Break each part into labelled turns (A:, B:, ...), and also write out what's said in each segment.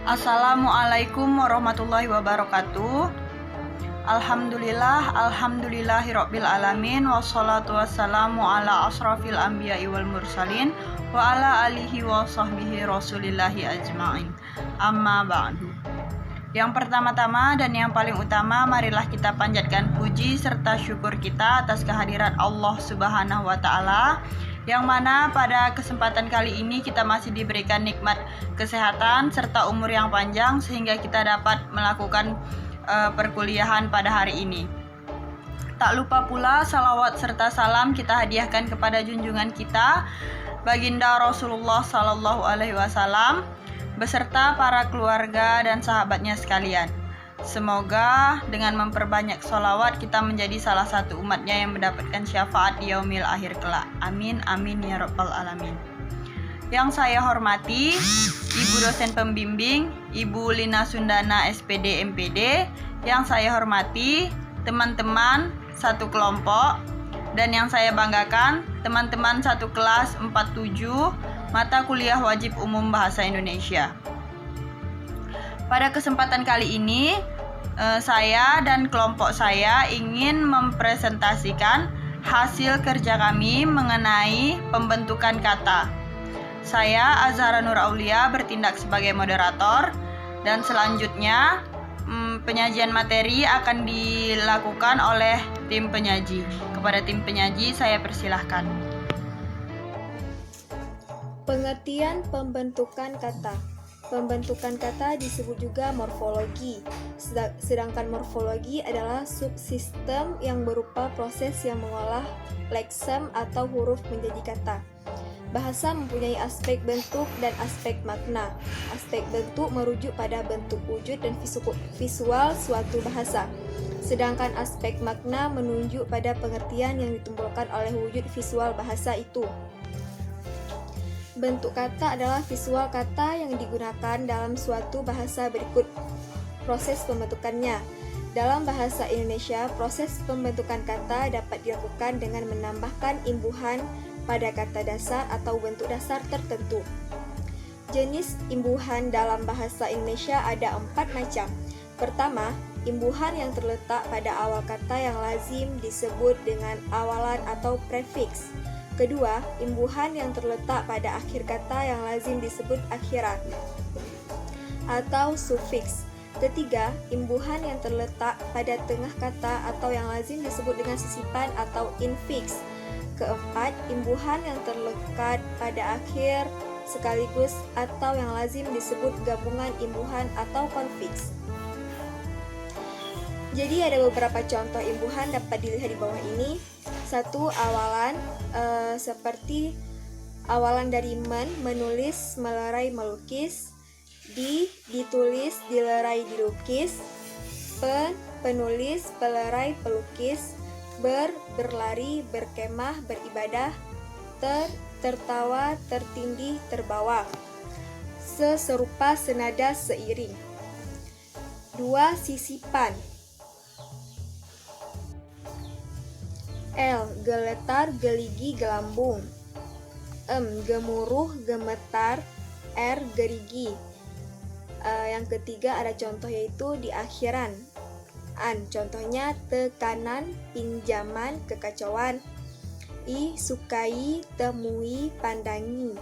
A: Assalamualaikum warahmatullahi wabarakatuh. Alhamdulillahirabbil alamin wassalatu wassalamu ala asrafil anbiya'i wal mursalin wa ala alihi wa sahbihi rasulillahi ajma'in. Amma ba'du. Yang pertama-tama dan yang paling utama, marilah kita panjatkan puji serta syukur kita atas kehadiran Allah Subhanahu wa taala, yang mana pada kesempatan kali ini kita masih diberikan nikmat kesehatan serta umur yang panjang sehingga kita dapat melakukan perkuliahan pada hari ini. Tak lupa pula salawat serta salam kita hadiahkan kepada junjungan kita Baginda Rasulullah Sallallahu Alaihi Wasallam beserta para keluarga dan sahabatnya sekalian. Semoga dengan memperbanyak sholawat kita menjadi salah satu umatnya yang mendapatkan syafaat di yaumil akhir kelak. Amin amin ya rabbal alamin. Yang saya hormati Ibu dosen pembimbing Ibu Lina Sundana SPD MPD. Yang saya hormati teman-teman satu kelompok, dan yang saya banggakan teman-teman satu kelas 47 mata kuliah wajib umum bahasa Indonesia. Pada kesempatan kali ini saya dan kelompok saya ingin mempresentasikan hasil kerja kami mengenai pembentukan kata. Saya Azhara Nur Aulia bertindak sebagai moderator, dan selanjutnya penyajian materi akan dilakukan oleh tim penyaji. Kepada tim penyaji saya persilahkan.
B: Pengertian pembentukan kata. Pembentukan kata disebut juga morfologi. Sedangkan morfologi adalah subsistem yang berupa proses yang mengolah leksem atau huruf menjadi kata. Bahasa mempunyai aspek bentuk dan aspek makna. Aspek bentuk merujuk pada bentuk wujud dan visual suatu bahasa. Sedangkan aspek makna menunjuk pada pengertian yang ditimbulkan oleh wujud visual bahasa itu. Bentuk kata adalah visual kata yang digunakan dalam suatu bahasa berikut proses pembentukannya. Dalam bahasa Indonesia, proses pembentukan kata dapat dilakukan dengan menambahkan imbuhan pada kata dasar atau bentuk dasar tertentu. Jenis imbuhan dalam bahasa Indonesia ada 4 macam. Pertama, imbuhan yang terletak pada awal kata yang lazim disebut dengan awalan atau prefiks. Kedua, imbuhan yang terletak pada akhir kata yang lazim disebut akhiran atau sufiks. Ketiga, imbuhan yang terletak pada tengah kata atau yang lazim disebut dengan sisipan atau infiks. Keempat, imbuhan yang terlekat pada akhir sekaligus atau yang lazim disebut gabungan imbuhan atau konfiks. Jadi ada beberapa contoh imbuhan dapat dilihat di bawah ini. Satu, awalan seperti awalan dari menulis, melerai, melukis. Ditulis, dilerai, dilukis. Penulis, pelerai, pelukis. Berlari, berkemah, beribadah. Tertawa, tertindih, terbawa. Serupa, senada, seiring. 2, sisipan. Geletar, geligi, gelambung. Gemuruh, gemetar. Gerigi. Yang ketiga ada contoh yaitu di akhiran. Contohnya tekanan, pinjaman, kekacauan. Sukai, temui, pandangi.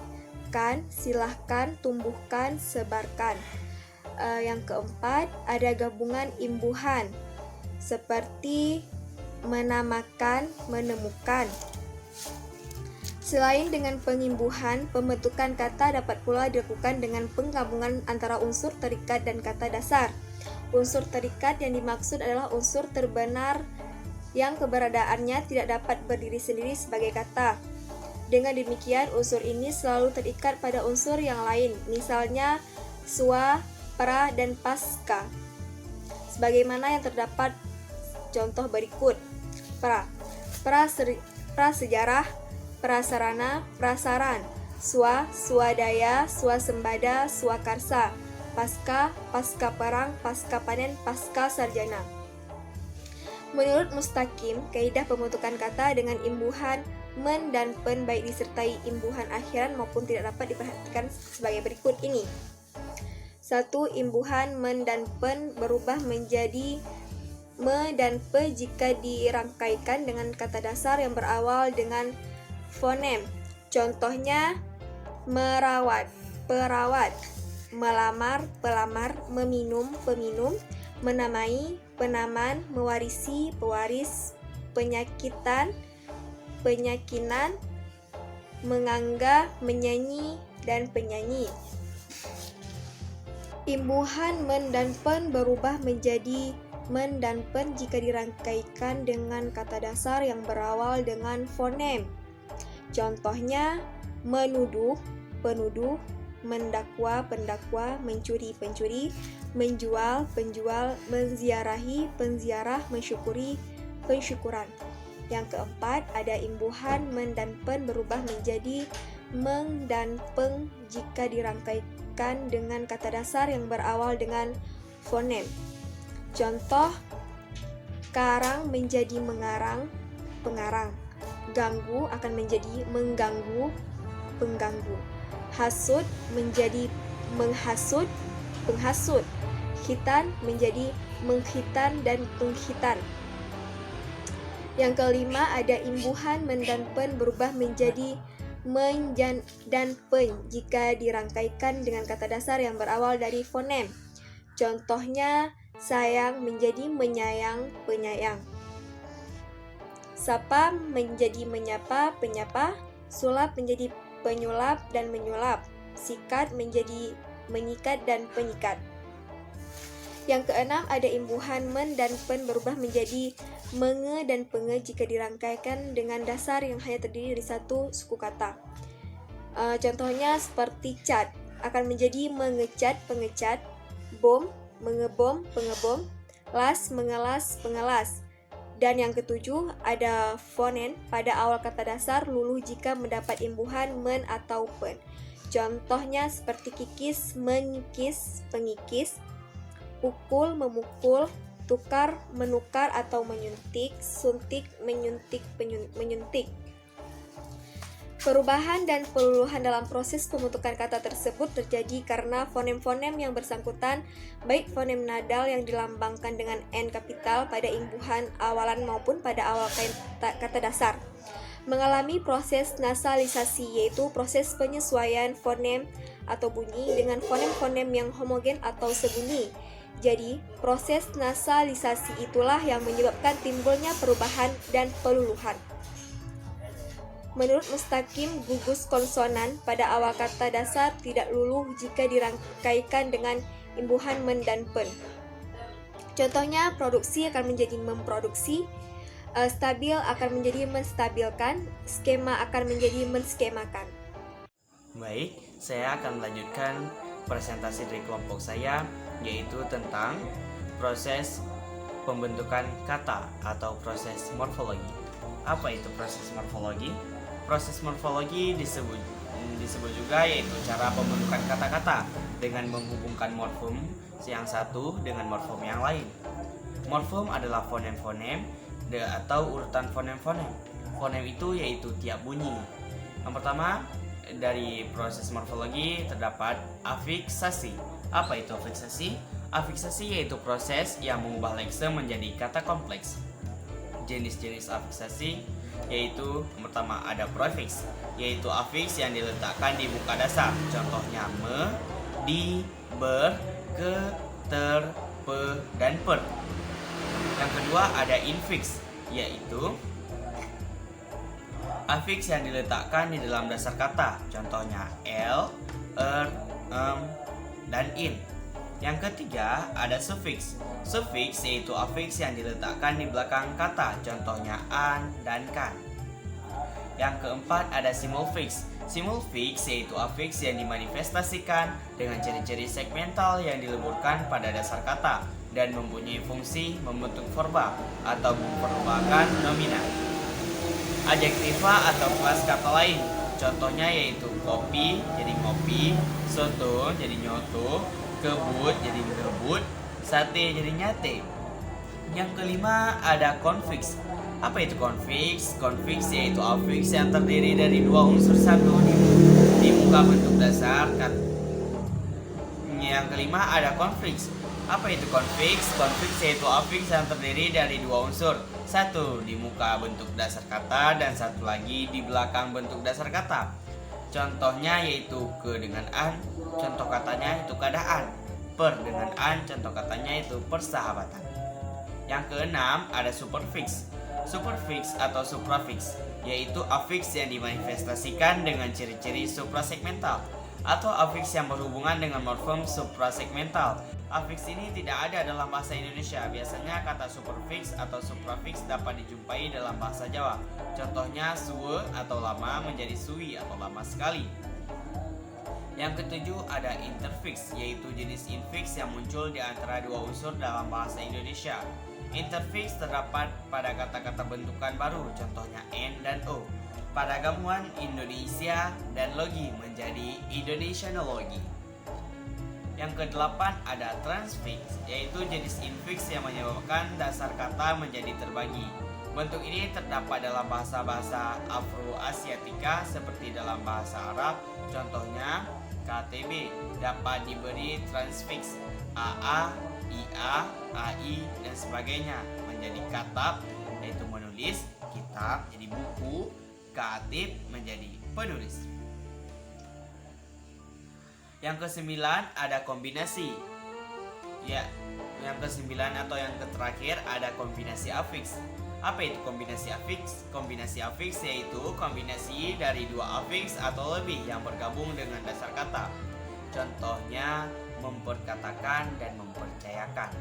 B: Silahkan, tumbuhkan, sebarkan. Yang keempat ada gabungan imbuhan seperti menamakan, menemukan. Selain dengan pengimbuhan, pembentukan kata dapat pula dilakukan dengan penggabungan antara unsur terikat dan kata dasar. Unsur terikat yang dimaksud adalah unsur terbenar yang keberadaannya tidak dapat berdiri sendiri sebagai kata. Dengan demikian, unsur ini selalu terikat pada unsur yang lain, misalnya swa, pra, dan pasca. Sebagaimana yang terdapat contoh berikut. Prasejarah, prasarana, prasaran. Swadaya, swasembada, swakarsa. Pasca, pasca perang, pasca panen, pasca sarjana. Menurut Mustaqim, kaidah pembentukan kata dengan imbuhan men dan pen baik disertai imbuhan akhiran maupun tidak dapat diperhatikan sebagai berikut ini. 1. Imbuhan men dan pen berubah menjadi me dan pe jika dirangkaikan dengan kata dasar yang berawal dengan fonem. Contohnya merawat, perawat, melamar, pelamar, meminum, peminum, menamai, penaman, mewarisi, pewaris, penyakitan, penyakinan, mengangga, menyanyi, dan penyanyi. Imbuhan men dan pen berubah menjadi men dan pen jika dirangkaikan dengan kata dasar yang berawal dengan fonem. Contohnya menuduh, penuduh, mendakwa, pendakwa, mencuri, pencuri, menjual, penjual, menziarahi, penziarah, mensyukuri, pensyukuran. Yang keempat, ada imbuhan men dan pen berubah menjadi meng dan peng jika dirangkaikan dengan kata dasar yang berawal dengan fonem. Contoh, karang menjadi mengarang, pengarang. Ganggu akan menjadi mengganggu, pengganggu. Hasud menjadi menghasut, penghasut. Khitan menjadi mengkhitan dan pengkhitan. Yang kelima, ada imbuhan men dan pen berubah menjadi men dan pen jika dirangkaikan dengan kata dasar yang berawal dari fonem. Contohnya, sayang menjadi menyayang, penyayang. Sapa menjadi menyapa, penyapa. Sulap menjadi penyulap dan menyulap. Sikat menjadi menyikat dan penyikat. Yang keenam, ada imbuhan men dan pen berubah menjadi menge dan penge jika dirangkaikan dengan dasar yang hanya terdiri dari satu suku kata. Contohnya seperti cat akan menjadi mengecat, pengecat. Bom, mengebom, pengebom. Las, mengelas, pengelas. Dan yang ketujuh, ada fonen pada awal kata dasar luluh jika mendapat imbuhan men atau pen. Contohnya seperti kikis, mengikis, pengikis. Pukul, memukul. Tukar, menukar atau menyuntik. Suntik, menyuntik, menyuntik. Perubahan dan peluluhan dalam proses pembentukan kata tersebut terjadi karena fonem-fonem yang bersangkutan, baik fonem nadal yang dilambangkan dengan N kapital pada imbuhan awalan maupun pada awal kata dasar, mengalami proses nasalisasi, yaitu proses penyesuaian fonem atau bunyi dengan fonem-fonem yang homogen atau sebunyi. Jadi, proses nasalisasi itulah yang menyebabkan timbulnya perubahan dan peluluhan. Menurut Mustaqim, gugus konsonan pada awal kata dasar tidak luluh jika dirangkaikan dengan imbuhan men dan pen. Contohnya, produksi akan menjadi memproduksi, stabil akan menjadi menstabilkan, skema akan menjadi menskemakan.
C: Baik, saya akan melanjutkan presentasi dari kelompok saya, yaitu tentang proses pembentukan kata atau proses morfologi. Apa itu proses morfologi? Proses morfologi disebut juga yaitu cara pembentukan kata-kata dengan menghubungkan morfem yang satu dengan morfem yang lain. Morfem adalah fonem-fonem atau urutan fonem-fonem. Fonem itu yaitu tiap bunyi. Yang pertama, dari proses morfologi terdapat afiksasi. Apa itu afiksasi? Afiksasi yaitu proses yang mengubah leksem menjadi kata kompleks. Jenis-jenis afiksasi yaitu yang pertama ada proafiks, yaitu afiks yang diletakkan di muka dasar. Contohnya me, di, ber, ke, ter, pe, dan per. Yang kedua ada infiks, yaitu afiks yang diletakkan di dalam dasar kata. Contohnya l, dan in. Yang ketiga ada sufiks. Sufiks yaitu afiks yang diletakkan di belakang kata. Contohnya an dan kan. Yang keempat ada simulfiks. Simulfiks yaitu afiks yang dimanifestasikan dengan ciri-ciri segmental yang dileburkan pada dasar kata dan mempunyai fungsi membentuk verba atau memperubahan nomina. Adjektiva atau kelas kata lain. Contohnya yaitu kopi jadi ngopi, soto jadi nyoto, kebut jadi ngebut, sate jadi nyate. Yang kelima ada konfiks. Apa itu konfiks? Konfiks yaitu afiks yang terdiri dari dua unsur satu di muka bentuk dasar katanya Yang kelima ada konfiks. Apa itu konfiks? Konfiks yaitu afiks yang terdiri dari dua unsur. Satu di muka bentuk dasar kata dan satu lagi di belakang bentuk dasar kata. Contohnya yaitu ke dengan an, contoh katanya itu keadaan. Per dengan an, contoh katanya itu persahabatan. Yang keenam ada superfiks. Superfiks atau suprafiks yaitu afiks yang dimanifestasikan dengan ciri-ciri suprasegmental atau afiks yang berhubungan dengan morfem suprasegmental. Afiks ini tidak ada dalam bahasa Indonesia. Biasanya kata superfiks atau suprafiks dapat dijumpai dalam bahasa Jawa. Contohnya suwe atau lama menjadi sui atau lama sekali. Yang ketujuh ada interfiks, yaitu jenis infiks yang muncul di antara dua unsur dalam bahasa Indonesia. Interfiks terdapat pada kata-kata bentukan baru, contohnya N dan O. Pada gabungan Indonesia dan logi menjadi Indonesianologi. Yang kedelapan ada transfiks, yaitu jenis infiks yang menyebabkan dasar kata menjadi terbagi. Bentuk ini terdapat dalam bahasa-bahasa Afro-Asiatika seperti dalam bahasa Arab, contohnya KTB dapat diberi transfiks AA, IA, AI, dan sebagainya menjadi katab, yaitu menulis, kitab jadi buku, katib menjadi penulis. Yang kesembilan ada kombinasi. Ya, yang kesembilan atau yang terakhir ada kombinasi afiks. Apa itu kombinasi afiks? Kombinasi afiks yaitu kombinasi dari dua afiks atau lebih yang bergabung dengan dasar kata. Contohnya memperkatakan dan mempercayakan.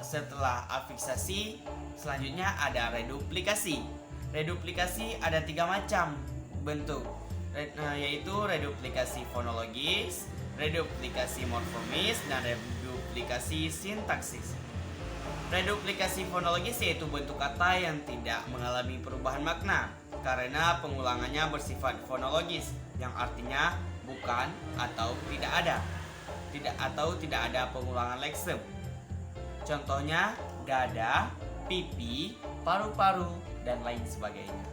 C: Setelah afiksasi, selanjutnya ada reduplikasi. Reduplikasi ada 3 macam bentuk, yaitu reduplikasi fonologis, reduplikasi morfomis, dan reduplikasi sintaksis. Reduplikasi fonologis yaitu bentuk kata yang tidak mengalami perubahan makna karena pengulangannya bersifat fonologis, yang artinya bukan atau tidak ada pengulangan leksem. Contohnya dada, pipi, paru-paru, dan lain sebagainya.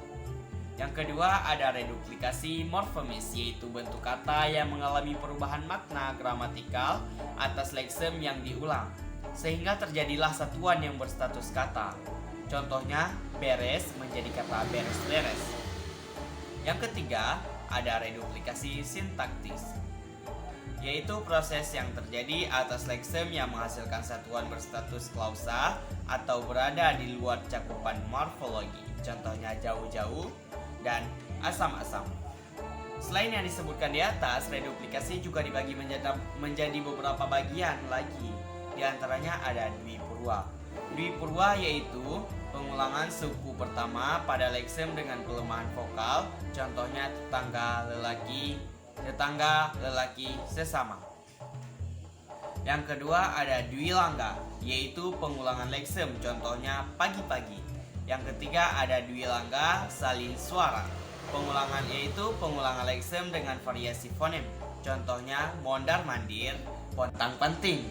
C: Yang kedua ada reduplikasi morfomis, yaitu bentuk kata yang mengalami perubahan makna gramatikal atas leksem yang diulang, sehingga terjadilah satuan yang berstatus kata. Contohnya beres menjadi kata beres-beres. Yang ketiga ada reduplikasi sintaktis, yaitu proses yang terjadi atas leksem yang menghasilkan satuan berstatus klausa atau berada di luar cakupan morfologi. Contohnya jauh-jauh dan asam-asam. Selain yang disebutkan di atas, reduplikasi juga dibagi menjadi beberapa bagian lagi. Di antaranya ada dwipurwa. Dwipurwa yaitu pengulangan suku pertama pada leksem dengan pelemahan vokal. Contohnya tetangga lelaki sesama. Yang kedua ada dwilangga, yaitu pengulangan leksem. Contohnya pagi-pagi. Yang ketiga ada dwilangga salin suara. Yaitu pengulangan leksem dengan variasi fonem. Contohnya mondar-mandir, pontang-panting.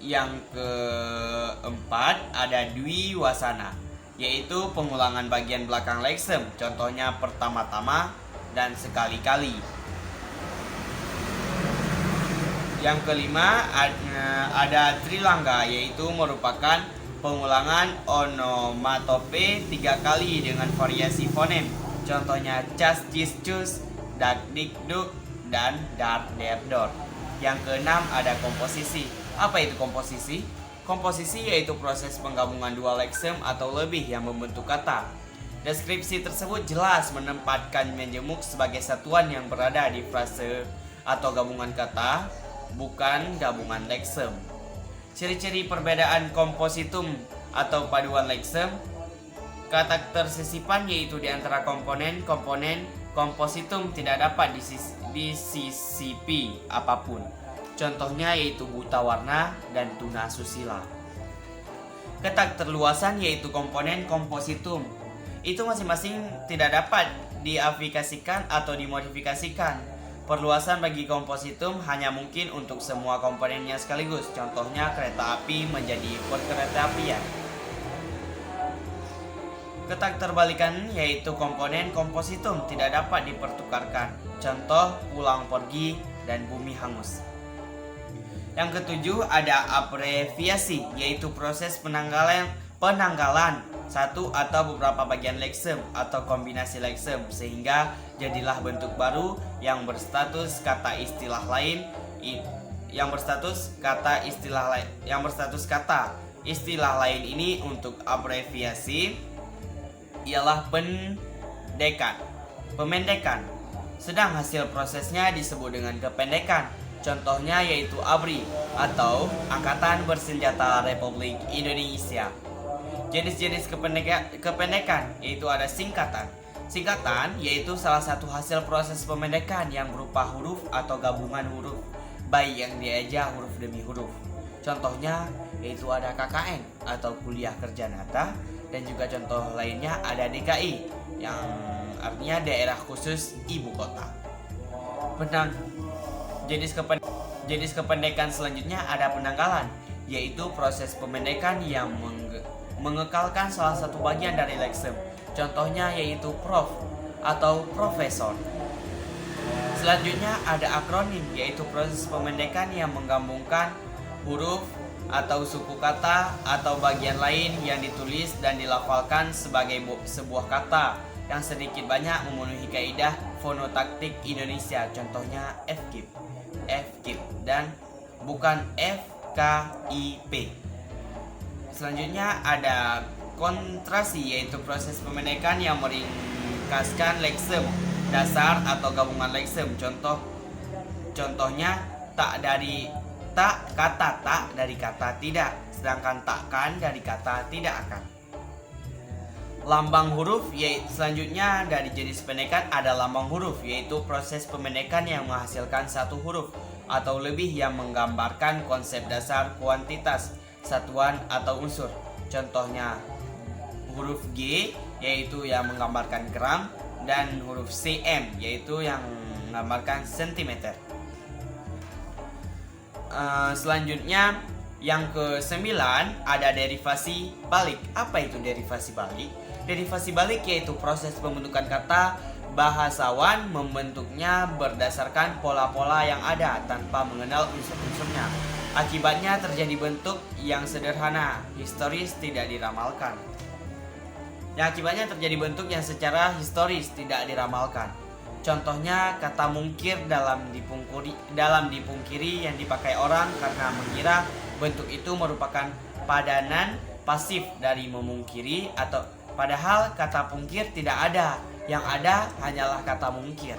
C: Yang keempat ada dwiwasana, yaitu pengulangan bagian belakang leksem. Contohnya pertama-tama dan sekali-kali. Yang kelima ada trilangga, yaitu merupakan pengulangan onomatope 3 kali dengan variasi fonem. Contohnya cas, cis, cus, dak, dik, duk, dan dar, der, dor. Yang keenam ada komposisi. Apa itu komposisi? Komposisi yaitu proses penggabungan dua leksem atau lebih yang membentuk kata. Deskripsi tersebut jelas menempatkan menjemuk sebagai satuan yang berada di frase atau gabungan kata, bukan gabungan leksem. Ciri-ciri perbedaan kompositum atau paduan leksem. Karakter sisipan yaitu di antara komponen kompositum tidak dapat disisipi apapun. Contohnya yaitu buta warna dan tuna susila. Ketakterluasan yaitu komponen kompositum. Itu masing-masing tidak dapat diaplikasikan atau dimodifikasikan. Perluasan bagi kompositum hanya mungkin untuk semua komponennya sekaligus. Contohnya kereta api menjadi perkeretaapian. Ketakterbalikan yaitu komponen kompositum tidak dapat dipertukarkan. Contoh pulang pergi dan bumi hangus. Yang ketujuh ada abreviasi, yaitu proses penanggalan satu atau beberapa bagian leksem atau kombinasi leksem sehingga jadilah bentuk baru yang berstatus kata istilah lain istilah lain ini untuk abreviasi ialah pemendekan. Sedang hasil prosesnya disebut dengan kependekan. Contohnya yaitu ABRI atau Angkatan Bersenjata Republik Indonesia. Jenis-jenis kependekan yaitu ada singkatan. Singkatan yaitu salah satu hasil proses pemendekan yang berupa huruf atau gabungan huruf, baik yang diaja huruf demi huruf. Contohnya yaitu ada KKN atau Kuliah Kerja Nyata, dan juga contoh lainnya ada DKI yang artinya daerah khusus ibu kota. Jenis kependekan selanjutnya ada penanggalan, yaitu proses pemendekan yang mengekalkan salah satu bagian dari leksem. Contohnya yaitu prof atau profesor. Selanjutnya ada akronim, yaitu proses pemendekan yang menggabungkan huruf atau suku kata atau bagian lain yang ditulis dan dilafalkan sebagai sebuah kata yang sedikit banyak memenuhi kaidah fonotaktik Indonesia. Contohnya FKIP dan bukan FKIP. Selanjutnya ada kontrasi, yaitu proses pemendekan yang meringkaskan leksem dasar atau gabungan leksem. Contohnya kata tak dari kata tidak, sedangkan takkan dari kata tidak akan. Lambang huruf, selanjutnya dari jenis pendekan ada lambang huruf, yaitu proses pemendekan yang menghasilkan satu huruf atau lebih yang menggambarkan konsep dasar kuantitas, satuan atau unsur. Contohnya huruf G yaitu yang menggambarkan gram, dan huruf CM yaitu yang menggambarkan sentimeter. Selanjutnya yang ke-9 ada derivasi balik. Apa itu derivasi balik? Derivasi balik yaitu proses pembentukan kata. Bahasawan membentuknya berdasarkan pola-pola yang ada tanpa mengenal unsur-unsurnya. Akibatnya terjadi bentuk yang sederhana, historis, tidak diramalkan. Akibatnya terjadi bentuk yang secara historis tidak diramalkan. Contohnya kata mungkir dalam dipungkiri yang dipakai orang karena mengira bentuk itu merupakan padanan pasif dari memungkiri, atau padahal kata pungkir tidak ada, yang ada hanyalah kata mungkir.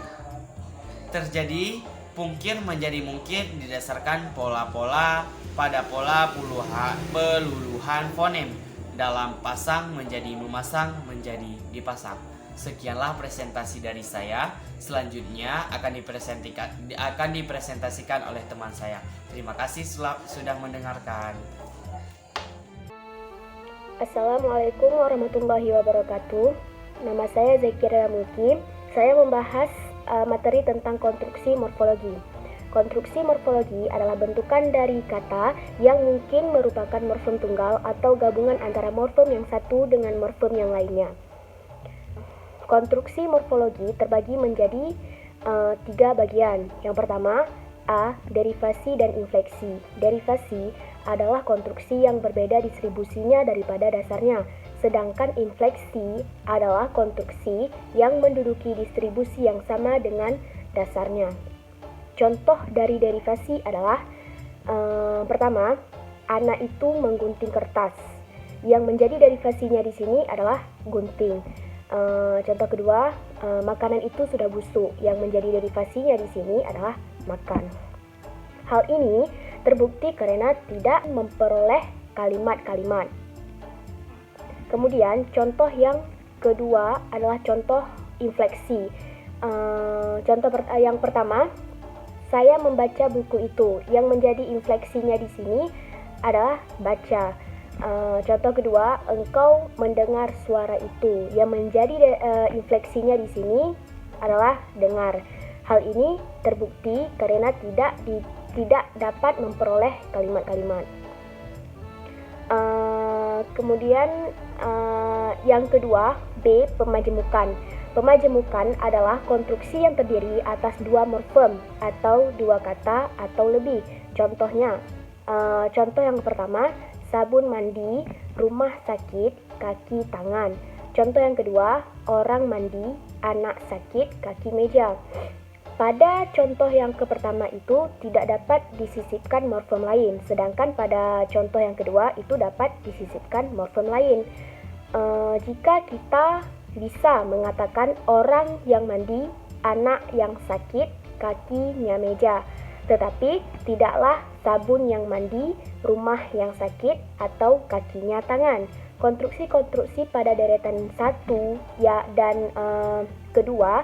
C: Terjadi pungkir menjadi mungkir didasarkan pola-pola pada pola peluluhan fonem. Dalam pasang menjadi memasang menjadi dipasang. Sekianlah presentasi dari saya. Selanjutnya akan dipresentasikan oleh teman saya. Terima kasih sudah mendengarkan.
D: Assalamualaikum warahmatullahi wabarakatuh. Nama saya Zakira Mulki. Saya membahas materi tentang konstruksi morfologi. Konstruksi morfologi adalah bentukan dari kata yang mungkin merupakan morfem tunggal atau gabungan antara morfem yang satu dengan morfem yang lainnya. Konstruksi morfologi terbagi menjadi 3 bagian. Yang pertama, A. Derivasi dan infleksi. Derivasi adalah konstruksi yang berbeda distribusinya daripada dasarnya, sedangkan infleksi adalah konstruksi yang menduduki distribusi yang sama dengan dasarnya. Contoh dari derivasi adalah pertama, anak itu menggunting kertas. Yang menjadi derivasinya di sini adalah gunting. Contoh kedua, makanan itu sudah busuk. Yang menjadi derivasinya di sini adalah makan. Hal ini terbukti karena tidak memperoleh kalimat-kalimat. Kemudian contoh yang kedua adalah contoh infleksi. Yang pertama, saya membaca buku itu. Yang menjadi infleksinya di sini adalah baca. Contoh kedua, engkau mendengar suara itu. Yang menjadi infleksinya di sini adalah dengar. Hal ini terbukti karena tidak dapat memperoleh kalimat-kalimat. Kemudian yang kedua, B. Pemajemukan. Pemajemukan adalah konstruksi yang terdiri atas dua morfem atau dua kata atau lebih. Contohnya, contoh yang pertama, sabun mandi, rumah sakit, kaki tangan. Contoh yang kedua, orang mandi, anak sakit, kaki meja. Pada contoh yang pertama itu tidak dapat disisipkan morfem lain, sedangkan pada contoh yang kedua itu dapat disisipkan morfem lain. Jika kita bisa mengatakan orang yang mandi, anak yang sakit, kakinya meja. Tetapi tidaklah sabun yang mandi, rumah yang sakit, atau kakinya tangan. Konstruksi-konstruksi pada deretan satu dan kedua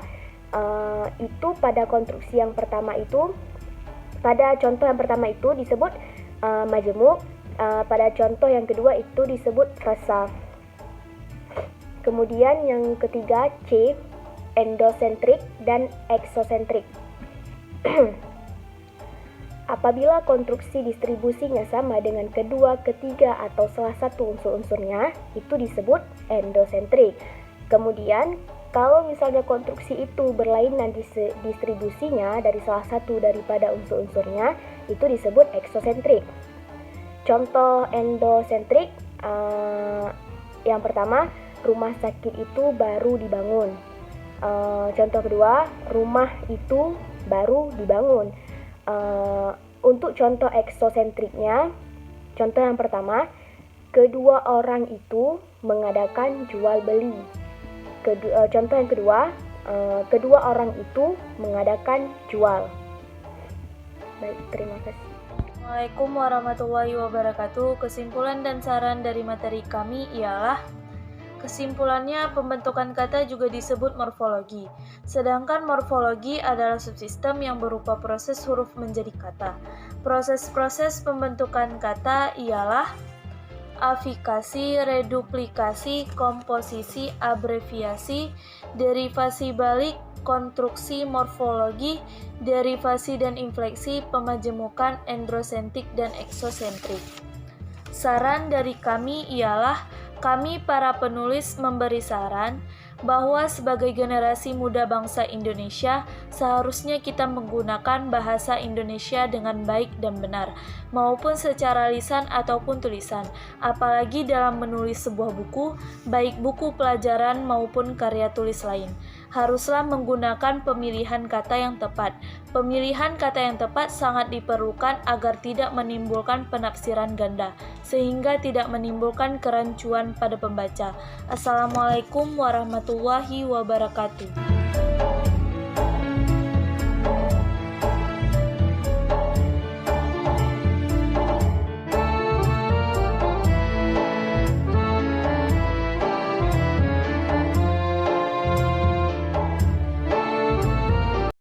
D: itu pada konstruksi yang pertama itu, pada contoh yang pertama itu disebut majemuk, pada contoh yang kedua itu disebut rasaf. Kemudian yang ketiga C, endosentrik dan eksosentrik. Apabila konstruksi distribusinya sama dengan kedua, ketiga, atau salah satu unsur-unsurnya, itu disebut endosentrik. Kemudian, kalau misalnya konstruksi itu berlainan distribusinya dari salah satu daripada unsur-unsurnya, itu disebut eksosentrik. Contoh endosentrik, yang pertama, rumah sakit itu baru dibangun. Contoh kedua, rumah itu baru dibangun. Untuk contoh eksosentriknya, contoh yang pertama, kedua orang itu mengadakan jual beli. Contoh yang kedua, kedua orang itu mengadakan jual. Baik, terima kasih.
E: Assalamualaikum warahmatullahi wabarakatuh. Kesimpulan dan saran dari materi kami ialah: kesimpulannya, pembentukan kata juga disebut morfologi. Sedangkan morfologi adalah subsistem yang berupa proses huruf menjadi kata. Proses-proses pembentukan kata ialah afikasi, reduplikasi, komposisi, abreviasi, derivasi balik, konstruksi, morfologi, derivasi dan infleksi, pemajemukan, endosentrik, dan eksosentrik. Saran dari kami ialah, kami para penulis memberi saran bahwa sebagai generasi muda bangsa Indonesia, seharusnya kita menggunakan bahasa Indonesia dengan baik dan benar, maupun secara lisan ataupun tulisan, apalagi dalam menulis sebuah buku, baik buku pelajaran maupun karya tulis lain. Haruslah menggunakan pemilihan kata yang tepat. Pemilihan kata yang tepat sangat diperlukan agar tidak menimbulkan penafsiran ganda, sehingga tidak menimbulkan kerancuan pada pembaca. Assalamualaikum warahmatullahi wabarakatuh.